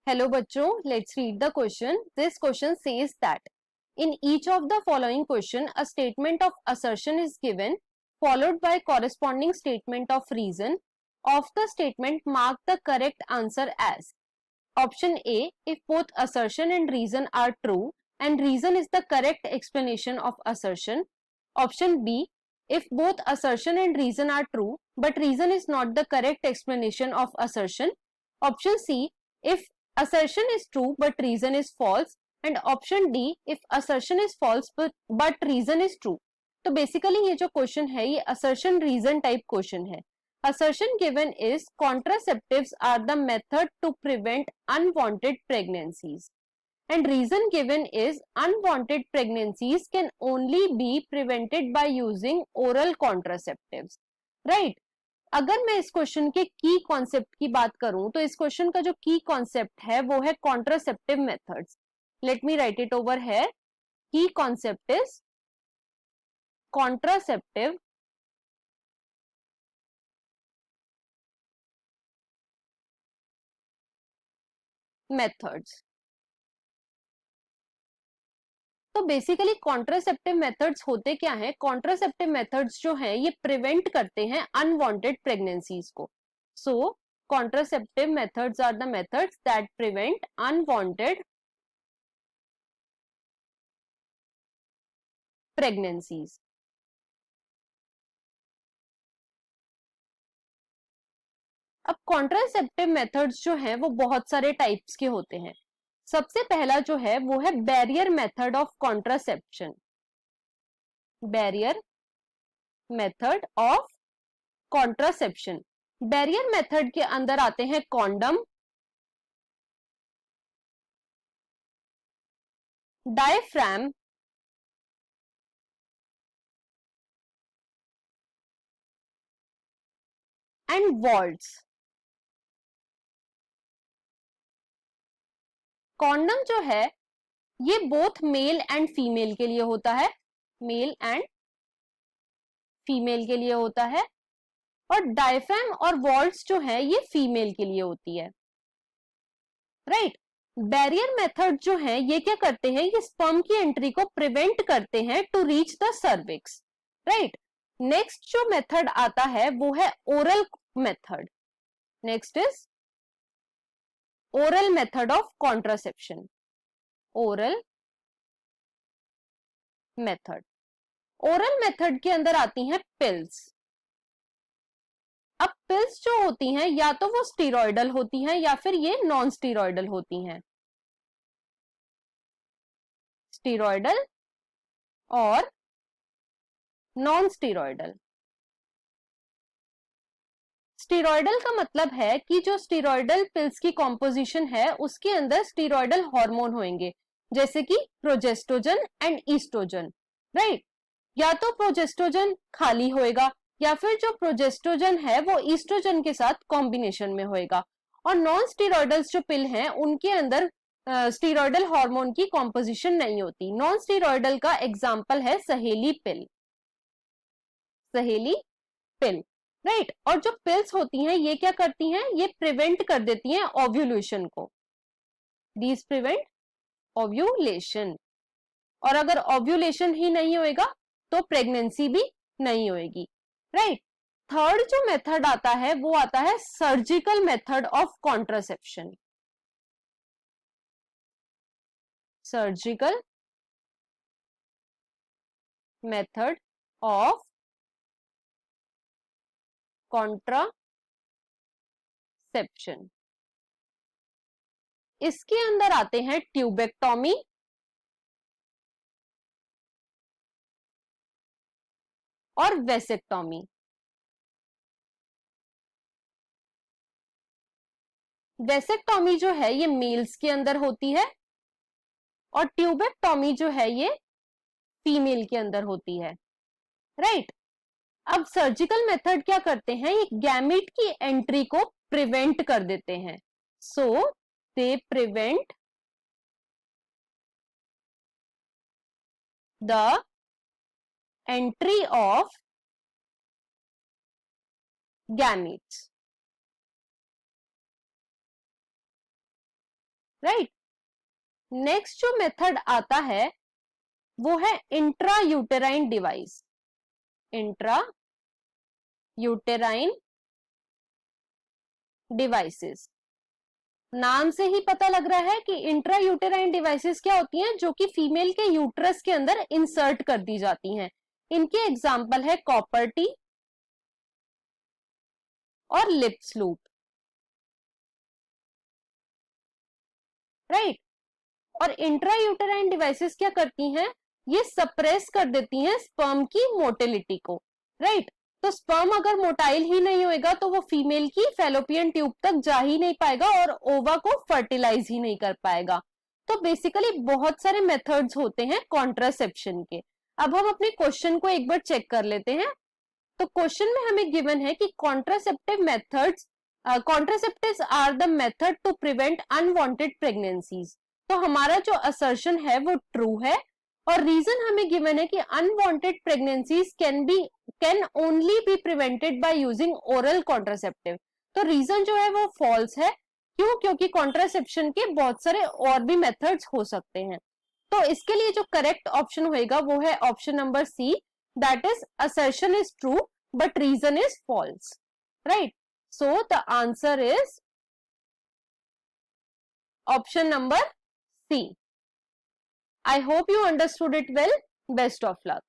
Hello बच्चों, let's read the question. This question says that in each of the following question, a statement of assertion is given, followed by corresponding statement of reason. Of the statement, mark the correct answer as. Option A, if both assertion and reason are true, and reason is the correct explanation of assertion. Option B, if both assertion and reason are true, but reason is not the correct explanation of assertion. Option C, if assertion is true but reason is false, and option D, if assertion is false but reason is true. तो basically ये जो question है ये assertion reason type question है. Assertion given is contraceptives are the method to prevent unwanted pregnancies, and reason given is unwanted pregnancies can only be prevented by using oral contraceptives. Right? अगर मैं इस question के की concept की बात करूं तो इस क्वेश्चन का जो की कॉन्सेप्ट है वो है contraceptive methods. Let me right it over है. की कॉन्सेप्ट इज कॉन्ट्रासेप्टिव मेथड्स. तो बेसिकली कॉन्ट्रासेप्टिव मेथड्स होते क्या है? कॉन्ट्रासेप्टिव मेथड्स जो है ये प्रिवेंट करते हैं अनवांटेड प्रेगनेंसीज को. So contraceptive methods are the methods that prevent unwanted pregnancies. अब कॉन्ट्रासेप्टिव मेथड्स जो है वो बहुत सारे टाइप्स के होते हैं. सबसे पहला जो है वो है barrier method of contraception. Barrier method of contraception. Barrier method के अंदर आते हैं condom, diaphragm, and vaults. Condom जो है ये बोथ मेल एंड फीमेल के लिए होता है. मेल एंड फीमेल के लिए होता है. और डायफ्राम और वॉल्ट्स जो है ये फीमेल के लिए होती है. राइट. बैरियर मेथड जो है ये क्या करते हैं? ये स्पर्म की एंट्री को प्रिवेंट करते हैं to reach the cervix. Right. Next जो मेथड आता है वो है oral method. Next is oral method of contraception. oral method. oral method के अंदर आती हैं पिल्स. अब पिल्स जो होती हैं या तो वो स्टीरॉयडल होती हैं या फिर ये नॉन स्टीरॉयडल होती हैं. स्टीरॉयडल और नॉन स्टीरॉयडल. स्टीरॉयडल का मतलब है कि जो स्टीरॉयडल पिल्स की कॉम्पोजिशन है उसके अंदर स्टीरॉयडल हार्मोन होंगे जैसे कि प्रोजेस्ट्रोजन एंड ईस्ट्रोजन. राइट. या तो प्रोजेस्ट्रोजन खाली होएगा या फिर जो प्रोजेस्ट्रोजन है वो ईस्ट्रोजन के साथ कॉम्बिनेशन में होएगा. और नॉन स्टीरॉयडल्स जो पिल हैं उनके अंदर स्टीरॉयडल हार्मोन की कॉम्पोजिशन नहीं होती. नॉन स्टीरॉयडल का एग्जाम्पल है सहेली पिल. सहेली पिल. राइट. और जो पिल्स होती हैं ये क्या करती हैं? ये प्रिवेंट कर देती हैं ओव्यूलेशन को. These prevent ovulation. और अगर ओव्यूलेशन ही नहीं होएगा तो प्रेगनेंसी भी नहीं होएगी. राइट. थर्ड जो मेथड आता है वो आता है surgical method of contraception. Surgical method of contraception. इसके अंदर आते हैं ट्यूबेक्टोमी, और वेसेक्टोमी. वेसेक्टोमी जो है ये मेल्स के अंदर होती है और ट्यूबेक्टोमी जो है ये फीमेल के अंदर होती है. राइट. अब सर्जिकल मेथड क्या करते हैं? ये गैमेट की एंट्री को प्रिवेंट कर देते हैं. So they prevent the entry of gametes. Right. Next जो मेथड आता है वो है intra uterine device. Intra uterine devices, नाम से ही पता लग रहा है कि इंट्रा यूटेराइन डिवाइसेस क्या होती हैं, जो कि फीमेल के यूट्रस के अंदर इंसर्ट कर दी जाती हैं। इनके एग्जाम्पल है कॉपर टी और लिप्स लूप, राइट। और इंट्रा यूटेराइन डिवाइसेस क्या करती हैं, ये सप्रेस कर देती हैं स्पर्म की मोटिलिटी को, राइट। तो स्पर्म अगर मोटाइल ही नहीं होएगा तो वो फीमेल की फेलोपियन ट्यूब तक जा ही नहीं पाएगा और ओवा को फर्टिलाइज ही नहीं कर पाएगा। तो बेसिकली बहुत सारे मेथड्स होते हैं कॉन्ट्रासेप्शन के। अब हम अपने क्वेश्चन को एक बार चेक कर लेते हैं। तो क्वेश्चन में हमें गिवन है कि contraceptives are the method to prevent unwanted pregnancies. तो हमारा जो असर्शन है वो ट्रू है, और रीजन हमें गिवन है कि unwanted pregnancies can only be prevented by using oral contraceptive. तो रीजन जो है वो फॉल्स है। क्यों? क्योंकि कॉन्ट्रासेप्शन के बहुत सारे और भी मेथड्स हो सकते हैं। तो इसके लिए जो करेक्ट ऑप्शन होएगा वो है option number C, that is assertion is true but reason is false, right? So the answer is option number C. I hope you understood it well. Best of luck.